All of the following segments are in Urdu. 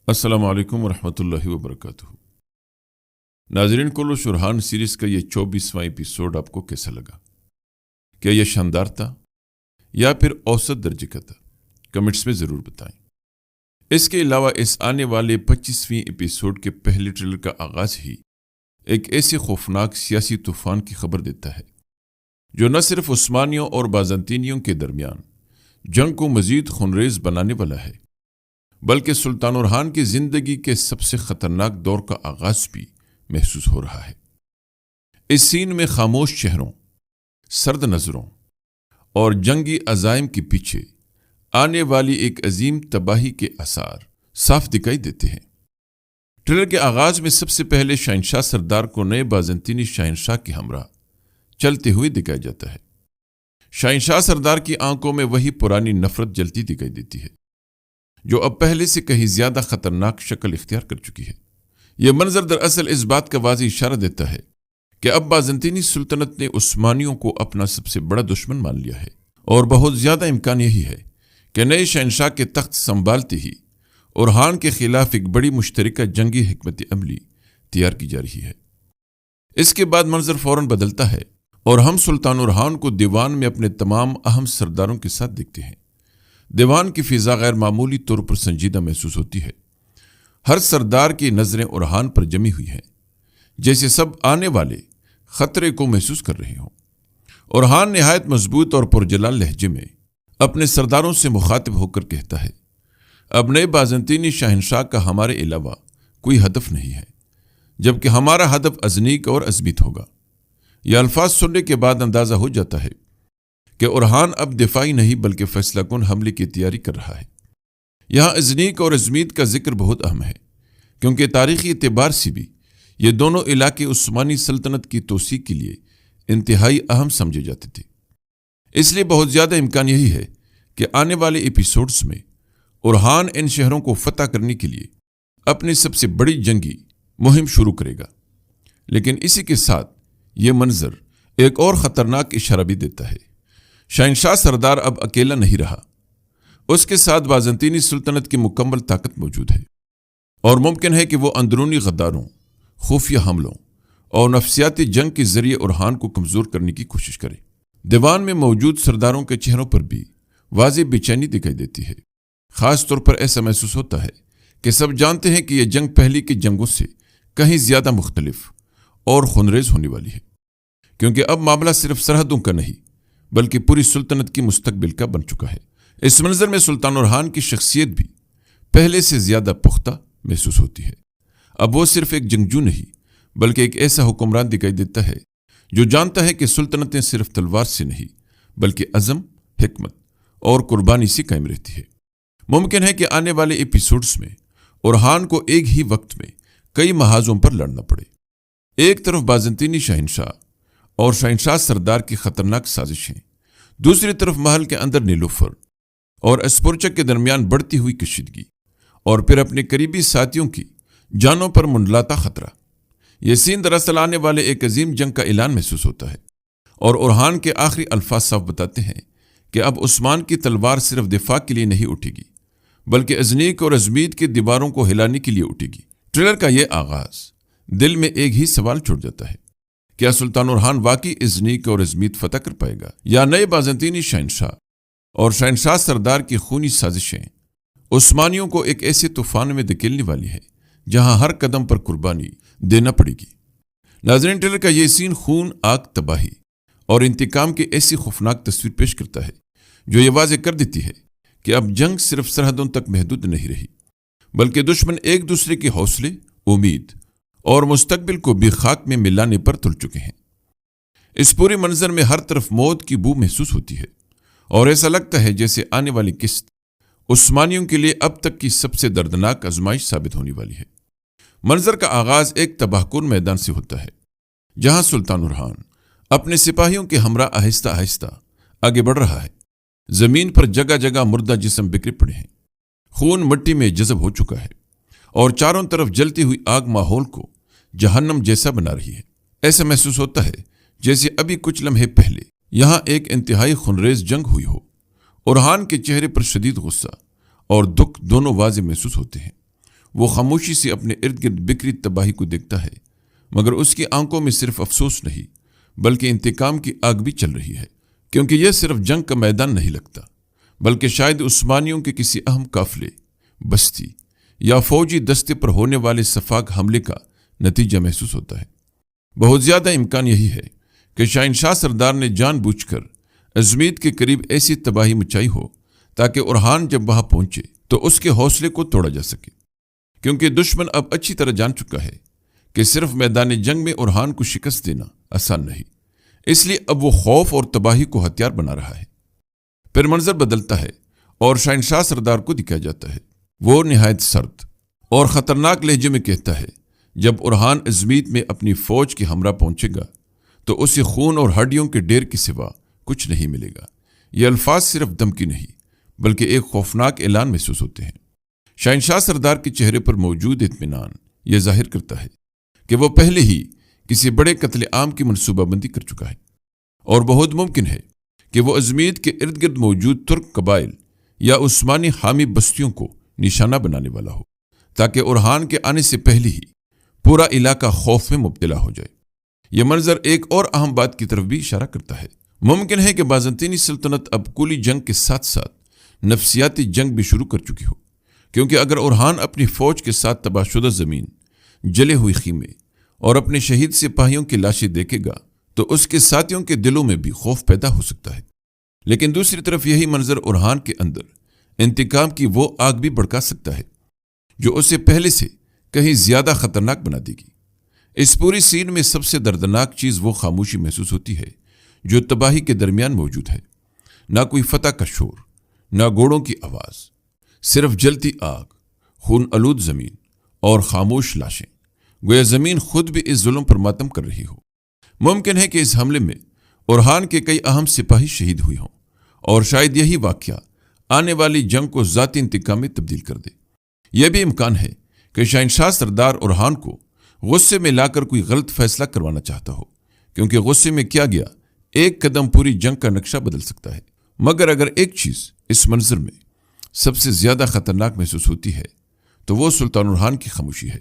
السلام علیکم ورحمۃ اللہ وبرکاتہ۔ ناظرین، کلو شرحان سیریز کا یہ 24واں ایپیسوڈ آپ کو کیسا لگا؟ کیا یہ شاندار تھا یا پھر اوسط درجے کا تھا؟ کمنٹس میں ضرور بتائیں۔ اس کے علاوہ اس آنے والے 25ویں ایپیسوڈ کے پہلے ٹریلر کا آغاز ہی ایک ایسے خوفناک سیاسی طوفان کی خبر دیتا ہے جو نہ صرف عثمانیوں اور بازنطینیوں کے درمیان جنگ کو مزید خونریز بنانے والا ہے، بلکہ سلطان اورحان کی زندگی کے سب سے خطرناک دور کا آغاز بھی محسوس ہو رہا ہے۔ اس سین میں خاموش چہروں، سرد نظروں اور جنگی عزائم کے پیچھے آنے والی ایک عظیم تباہی کے آثار صاف دکھائی دیتے ہیں۔ ٹریلر کے آغاز میں سب سے پہلے شہنشاہ سردار کو نئے بازنطینی شہنشاہ کے ہمراہ چلتے ہوئے دکھایا جاتا ہے۔ شہنشاہ سردار کی آنکھوں میں وہی پرانی نفرت جلتی دکھائی دیتی ہے جو اب پہلے سے کہیں زیادہ خطرناک شکل اختیار کر چکی ہے۔ یہ منظر دراصل اس بات کا واضح اشارہ دیتا ہے کہ اب بازنطینی سلطنت نے عثمانیوں کو اپنا سب سے بڑا دشمن مان لیا ہے، اور بہت زیادہ امکان یہی ہے کہ نئے شہنشاہ کے تخت سنبھالتے ہی اورحان کے خلاف ایک بڑی مشترکہ جنگی حکمت عملی تیار کی جا رہی ہے۔ اس کے بعد منظر فوراً بدلتا ہے اور ہم سلطان اورحان کو دیوان میں اپنے تمام اہم سرداروں کے ساتھ دیکھتے ہیں۔ دیوان کی فضا غیر معمولی طور پر سنجیدہ محسوس ہوتی ہے۔ ہر سردار کی نظریں اورحان پر جمی ہوئی ہیں، جیسے سب آنے والے خطرے کو محسوس کر رہے ہوں۔ اورحان نہایت مضبوط اور پرجلال لہجے میں اپنے سرداروں سے مخاطب ہو کر کہتا ہے، اب نئے بازنطینی شہنشاہ کا ہمارے علاوہ کوئی ہدف نہیں ہے، جبکہ ہمارا ہدف ازنیک اور ازمیت ہوگا۔ یہ الفاظ سننے کے بعد اندازہ ہو جاتا ہے کہ اورحان اب دفاعی نہیں بلکہ فیصلہ کن حملے کی تیاری کر رہا ہے۔ یہاں ازنیک اور ازمیت کا ذکر بہت اہم ہے، کیونکہ تاریخی اعتبار سے بھی یہ دونوں علاقے عثمانی سلطنت کی توسیع کے لیے انتہائی اہم سمجھے جاتے تھے۔ اس لیے بہت زیادہ امکان یہی ہے کہ آنے والے ایپیسوڈز میں اورحان ان شہروں کو فتح کرنے کے لیے اپنی سب سے بڑی جنگی مہم شروع کرے گا۔ لیکن اسی کے ساتھ یہ منظر ایک اور خطرناک اشارہ بھی دیتا ہے۔ شہنشاہ سردار اب اکیلا نہیں رہا، اس کے ساتھ بازنطینی سلطنت کی مکمل طاقت موجود ہے، اور ممکن ہے کہ وہ اندرونی غداروں، خفیہ حملوں اور نفسیاتی جنگ کے ذریعے اورحان کو کمزور کرنے کی کوشش کرے۔ دیوان میں موجود سرداروں کے چہروں پر بھی واضح بے چینی دکھائی دیتی ہے۔ خاص طور پر ایسا محسوس ہوتا ہے کہ سب جانتے ہیں کہ یہ جنگ پہلے کی جنگوں سے کہیں زیادہ مختلف اور خونریز ہونے والی ہے، کیونکہ اب معاملہ صرف سرحدوں کا نہیں بلکہ پوری سلطنت کی مستقبل کا بن چکا ہے۔ اس منظر میں سلطان اورحان کی شخصیت بھی پہلے سے زیادہ پختہ محسوس ہوتی ہے۔ اب وہ صرف ایک جنگجو نہیں بلکہ ایک ایسا حکمران دکھائی دیتا ہے جو جانتا ہے کہ سلطنتیں صرف تلوار سے نہیں بلکہ عزم، حکمت اور قربانی سے قائم رہتی ہے۔ ممکن ہے کہ آنے والے ایپیسوڈز میں اورحان کو ایک ہی وقت میں کئی محاذوں پر لڑنا پڑے۔ ایک طرف بازنطینی شہنشاہ اور شہنشاہ سردار کی خطرناک سازشیں، دوسری طرف محل کے اندر نیلوفر اور اسپورچک کے درمیان بڑھتی ہوئی کشیدگی، اور پھر اپنے قریبی ساتھیوں کی جانوں پر منڈلاتا خطرہ۔ یہ سین دراصل آنے والے ایک عظیم جنگ کا اعلان محسوس ہوتا ہے، اور اورحان کے آخری الفاظ صاف بتاتے ہیں کہ اب عثمان کی تلوار صرف دفاع کے لیے نہیں اٹھے گی بلکہ ازنیک اور ازمیت کی دیواروں کو ہلانے کے لیے اٹھے گی۔ ٹریلر کا یہ آغاز دل میں ایک ہی سوال چھوڑ جاتا ہے، کیا سلطان اورحان واقعی ازنیک اور ازمیت فتح کر پائے گا، یا نئے بازنطینی شہنشاہ اور شہنشاہ سردار کی خونی سازشیں عثمانیوں کو ایک ایسے طوفان میں دھکیلنے والی ہیں جہاں ہر قدم پر قربانی دینا پڑے گی۔ ناظرین، ٹریلر کا یہ سین خون، آگ، تباہی اور انتقام کی ایسی خوفناک تصویر پیش کرتا ہے جو یہ واضح کر دیتی ہے کہ اب جنگ صرف سرحدوں تک محدود نہیں رہی بلکہ دشمن ایک دوسرے کے حوصلے، امید اور مستقبل کو بھی خاک میں ملانے پر تل چکے ہیں۔ اس پورے منظر میں ہر طرف موت کی بو محسوس ہوتی ہے، اور ایسا لگتا ہے جیسے آنے والی قسط عثمانیوں کے لیے اب تک کی سب سے دردناک آزمائش ثابت ہونے والی ہے۔ منظر کا آغاز ایک تباہ کن میدان سے ہوتا ہے جہاں سلطان اورحان اپنے سپاہیوں کے ہمراہ آہستہ آہستہ آگے بڑھ رہا ہے۔ زمین پر جگہ جگہ مردہ جسم بکھرے پڑے ہیں، خون مٹی میں جذب ہو چکا ہے، اور چاروں طرف جلتی ہوئی آگ ماحول کو جہنم جیسا بنا رہی ہے۔ ایسا محسوس ہوتا ہے جیسے ابھی کچھ لمحے پہلے یہاں ایک انتہائی خونریز جنگ ہوئی ہو۔ اورحان کے چہرے پر شدید غصہ اور دکھ دونوں واضح محسوس ہوتے ہیں۔ وہ خاموشی سے اپنے ارد گرد بکھری تباہی کو دیکھتا ہے، مگر اس کی آنکھوں میں صرف افسوس نہیں بلکہ انتقام کی آگ بھی چل رہی ہے، کیونکہ یہ صرف جنگ کا میدان نہیں لگتا بلکہ شاید عثمانیوں کے کسی اہم قافلے، بستی یا فوجی دستے پر ہونے والے سفاک حملے کا نتیجہ محسوس ہوتا ہے۔ بہت زیادہ امکان یہی ہے کہ شہنشاہ سردار نے جان بوجھ کر ازمید کے قریب ایسی تباہی مچائی ہو تاکہ اورحان جب وہاں پہنچے تو اس کے حوصلے کو توڑا جا سکے، کیونکہ دشمن اب اچھی طرح جان چکا ہے کہ صرف میدان جنگ میں اورحان کو شکست دینا آسان نہیں، اس لیے اب وہ خوف اور تباہی کو ہتھیار بنا رہا ہے۔ پھر منظر بدلتا ہے اور شہنشاہ سردار کو دکھایا جاتا ہے۔ وہ نہایت سرد اور خطرناک لہجے میں کہتا ہے، جب اورحان ازمید میں اپنی فوج کے ہمراہ پہنچے گا تو اسے خون اور ہڈیوں کے ڈھیر کے سوا کچھ نہیں ملے گا۔ یہ الفاظ صرف دھمکی نہیں بلکہ ایک خوفناک اعلان محسوس ہوتے ہیں۔ شہنشاہ سردار کے چہرے پر موجود اطمینان یہ ظاہر کرتا ہے کہ وہ پہلے ہی کسی بڑے قتل عام کی منصوبہ بندی کر چکا ہے، اور بہت ممکن ہے کہ وہ ازمید کے ارد گرد موجود ترک قبائل یا عثمانی حامی بستیوں کو نشانہ بنانے والا ہو، تاکہ اورحان کے آنے سے پہلے ہی پورا علاقہ خوف میں مبتلا ہو جائے۔ یہ منظر ایک اور اہم بات کی طرف بھی اشارہ کرتا ہے۔ ممکن ہے کہ بازنطینی سلطنت اب کلی جنگ کے ساتھ ساتھ نفسیاتی جنگ بھی شروع کر چکی ہو، کیونکہ اگر اورحان اپنی فوج کے ساتھ تباہ شدہ زمین، جلے ہوئے خیمے اور اپنے شہید سپاہیوں کی لاشیں دیکھے گا تو اس کے ساتھیوں کے دلوں میں بھی خوف پیدا ہو سکتا ہے۔ لیکن دوسری طرف یہی منظر اورحان کے اندر انتقام کی وہ آگ بھی بھڑکا سکتا ہے جو اسے پہلے سے کہیں زیادہ خطرناک بنا دے گی۔ اس پوری سین میں سب سے دردناک چیز وہ خاموشی محسوس ہوتی ہے جو تباہی کے درمیان موجود ہے۔ نہ کوئی فتح کا شور، نہ گھوڑوں کی آواز، صرف جلتی آگ، خون آلود زمین اور خاموش لاشیں، گویا زمین خود بھی اس ظلم پر ماتم کر رہی ہو۔ ممکن ہے کہ اس حملے میں اورحان کے کئی اہم سپاہی شہید ہوئے ہوں، اور شاید یہی واقعہ آنے والی جنگ کو ذاتی انتقام میں تبدیل کر دے۔ یہ بھی امکان ہے کہ شہنشاہ سردار اورحان کو غصے میں لا کر کوئی غلط فیصلہ کروانا چاہتا ہو، کیونکہ غصے میں کیا گیا ایک قدم پوری جنگ کا نقشہ بدل سکتا ہے۔ مگر اگر ایک چیز اس منظر میں سب سے زیادہ خطرناک محسوس ہوتی ہے تو وہ سلطان اورحان کی خاموشی ہے،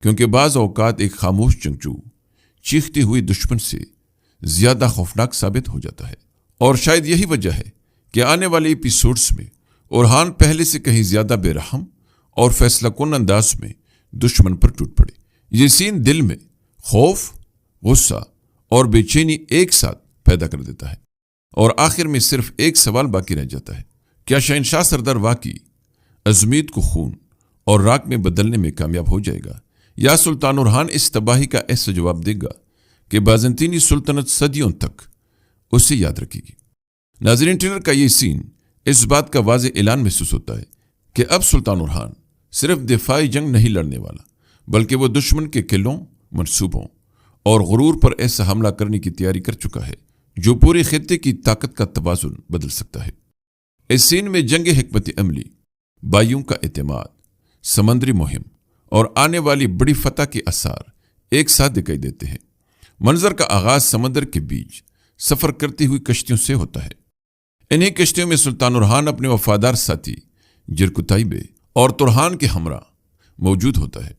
کیونکہ بعض اوقات ایک خاموش جنگجو چیختی ہوئی دشمن سے زیادہ خوفناک ثابت ہو جاتا ہے، اور شاید یہی وجہ ہے کہ آنے والے ایپیسوڈز میں اورحان پہلے سے کہیں زیادہ بے رحم اور فیصلہ کن انداز میں دشمن پر ٹوٹ پڑے۔ یہ سین دل میں خوف، غصہ اور بے چینی ایک ساتھ پیدا کر دیتا ہے، اور آخر میں صرف ایک سوال باقی رہ جاتا ہے، کیا شہنشاہ سردار واقعی ازمید کو خون اور راکھ میں بدلنے میں کامیاب ہو جائے گا، یا سلطان اورحان اس تباہی کا ایسا جواب دے گا کہ بازنطینی سلطنت صدیوں تک اسے یاد رکھے گی؟ ناظرین، ٹریلر کا یہ سین اس بات کا واضح اعلان محسوس ہوتا ہے کہ اب سلطان اورحان صرف دفاعی جنگ نہیں لڑنے والا، بلکہ وہ دشمن کے قلعوں، منصوبوں اور غرور پر ایسا حملہ کرنے کی تیاری کر چکا ہے جو پورے خطے کی طاقت کا توازن بدل سکتا ہے۔ اس سین میں جنگ حکمت عملی، بائیوں کا اعتماد، سمندری مہم اور آنے والی بڑی فتح کے آثار ایک ساتھ دکھائی دیتے ہیں۔ منظر کا آغاز سمندر کے بیچ سفر کرتی ہوئی کشتیوں سے ہوتا ہے۔ انہی کشتیوں میں سلطان اورحان اپنے وفادار ساتھی جرکتائی بے اور ترحان کے ہمراہ موجود ہوتا ہے۔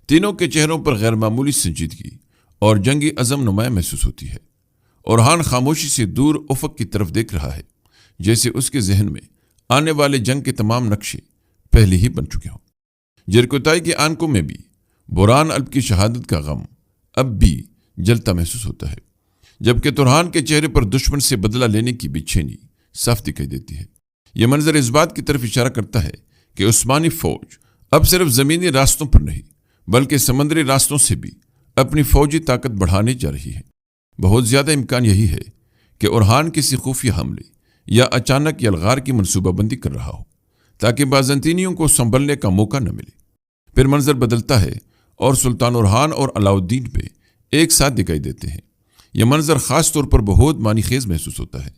تینوں کے چہروں پر غیر معمولی سنجیدگی اور جنگی عزم نمایاں محسوس ہوتی ہے۔ اورحان خاموشی سے دور افق کی طرف دیکھ رہا ہے، جیسے اس کے ذہن میں آنے والے جنگ کے تمام نقشے پہلے ہی بن چکے ہوں۔ جرکتائی کی آنکھوں میں بھی برہان الب کی شہادت کا غم اب بھی جلتا محسوس ہوتا ہے، جبکہ ترحان کے چہرے پر دشمن سے بدلہ لینے کی بے چینی صاف دکھائی دیتی ہے۔ یہ منظر اس بات کی طرف اشارہ کرتا ہے کہ عثمانی فوج اب صرف زمینی راستوں پر نہیں بلکہ سمندری راستوں سے بھی اپنی فوجی طاقت بڑھانے جا رہی ہے۔ بہت زیادہ امکان یہی ہے کہ اورحان کسی خفیہ حملے یا اچانک یلغار کی منصوبہ بندی کر رہا ہو تاکہ بازنطینیوں کو سنبھلنے کا موقع نہ ملے۔ پھر منظر بدلتا ہے اور سلطان اورحان اور علاؤالدین بے ایک ساتھ دکھائی دیتے ہیں۔ یہ منظر خاص طور پر بہت معنی خیز محسوس ہوتا ہے،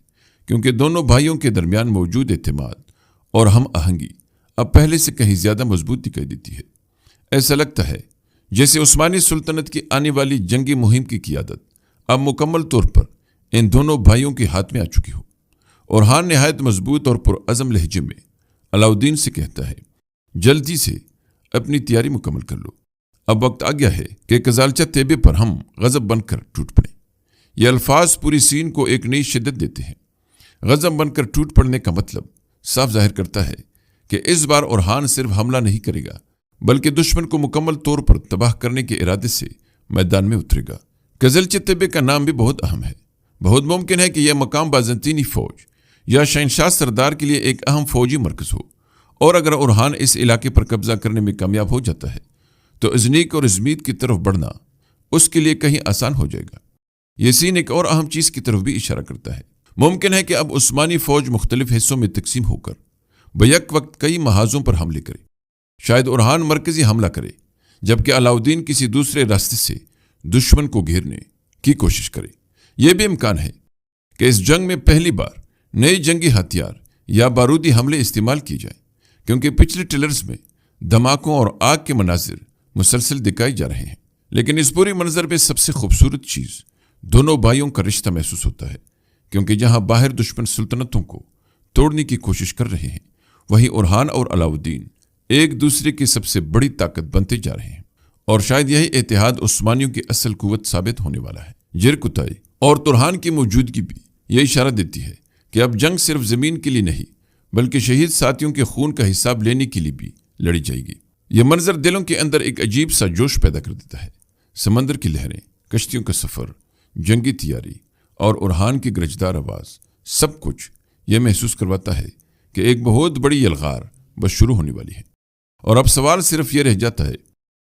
کیونکہ دونوں بھائیوں کے درمیان موجود اعتماد اور ہم آہنگی اب پہلے سے کہیں زیادہ مضبوط دکھائی دیتی ہے۔ ایسا لگتا ہے جیسے عثمانی سلطنت کی آنے والی جنگی مہم کی قیادت اب مکمل طور پر ان دونوں بھائیوں کے ہاتھ میں آ چکی ہو۔ اورحان نہایت مضبوط اور پرعزم لہجے میں علاؤالدین سے کہتا ہے، جلدی سے اپنی تیاری مکمل کر لو۔ اب وقت آ گیا ہے کہ کزالچہ طیبے پر ہم غضب بن کر ٹوٹ پڑیں۔ یہ الفاظ پوری سین کو ایک نئی شدت دیتے ہیں۔ غضب بن کر ٹوٹ پڑنے کا مطلب صاف ظاہر کرتا ہے کہ اس بار اورحان صرف حملہ نہیں کرے گا بلکہ دشمن کو مکمل طور پر تباہ کرنے کے ارادے سے میدان میں اترے گا۔ کزالچہ طیبے کا نام بھی بہت اہم ہے۔ بہت ممکن ہے کہ یہ مقام بازنطینی فوج یا شہنشاہ سردار کے لیے ایک اہم فوجی مرکز ہو، اور اگر اورحان اس علاقے پر قبضہ کرنے میں کامیاب ہو جاتا ہے تو ازنیک اور ازمید کی طرف بڑھنا اس کے لیے کہیں آسان ہو جائے گا۔ یہ سین ایک اور اہم چیز کی طرف بھی اشارہ کرتا ہے۔ ممکن ہے کہ اب عثمانی فوج مختلف حصوں میں تقسیم ہو کر بیک وقت کئی محاذوں پر حملے کرے۔ شاید اورحان مرکزی حملہ کرے جبکہ علاؤدین کسی دوسرے راستے سے دشمن کو گھیرنے کی کوشش کرے۔ یہ بھی امکان ہے کہ اس جنگ میں پہلی بار نئے جنگی ہتھیار یا بارودی حملے استعمال کی جائیں، کیونکہ پچھلے ٹریلرز میں دھماکوں اور آگ کے مناظر مسلسل دکھائے جا رہے ہیں۔ لیکن اس پوری منظر میں سب سے خوبصورت چیز دونوں بھائیوں کا رشتہ محسوس ہوتا ہے، کیونکہ جہاں باہر دشمن سلطنتوں کو توڑنے کی کوشش کر رہے ہیں، وہیں اورحان اور علاؤدین ایک دوسرے کی سب سے بڑی طاقت بنتے جا رہے ہیں، اور شاید یہی اتحاد عثمانیوں کی اصل قوت ثابت ہونے والا ہے۔ جرکتائی اور ترہان کی موجودگی بھی یہ اشارہ دیتی ہے کہ اب جنگ صرف زمین کے لیے نہیں بلکہ شہید ساتھیوں کے خون کا حساب لینے کے لیے بھی لڑی جائے گی۔ یہ منظر دلوں کے اندر ایک عجیب سا جوش پیدا کر دیتا ہے۔ سمندر کی لہریں، کشتیوں کا سفر، جنگی تیاری اور اورحان کی گرجدار آواز، سب کچھ یہ محسوس کرواتا ہے کہ ایک بہت بڑی یلغار بس شروع ہونے والی ہے۔ اور اب سوال صرف یہ رہ جاتا ہے،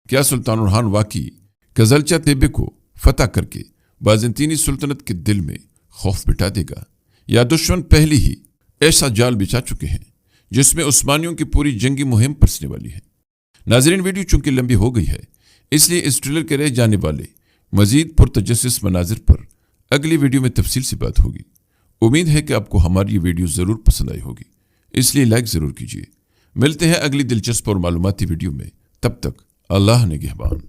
کیا سلطان اورحان واقعی کزالچہ طیبے کو فتح کر کے بازنطینی سلطنت کے دل میں خوف بٹھا دے گا، یا دشمن پہلے ہی ایسا جال بچھا چکے ہیں جس میں عثمانیوں کی پوری جنگی مہم پسنے والی ہے؟ ناظرین، ویڈیو چونکہ لمبی ہو گئی ہے، اس لیے اس ٹریلر کے رہ جانے والے مزید پرتجسس مناظر پر اگلی ویڈیو میں تفصیل سے بات ہوگی۔ امید ہے کہ آپ کو ہماری یہ ویڈیو ضرور پسند آئی ہوگی، اس لیے لائک ضرور کیجیے۔ ملتے ہیں اگلی دلچسپ اور معلوماتی ویڈیو میں، تب تک اللہ نگہبان۔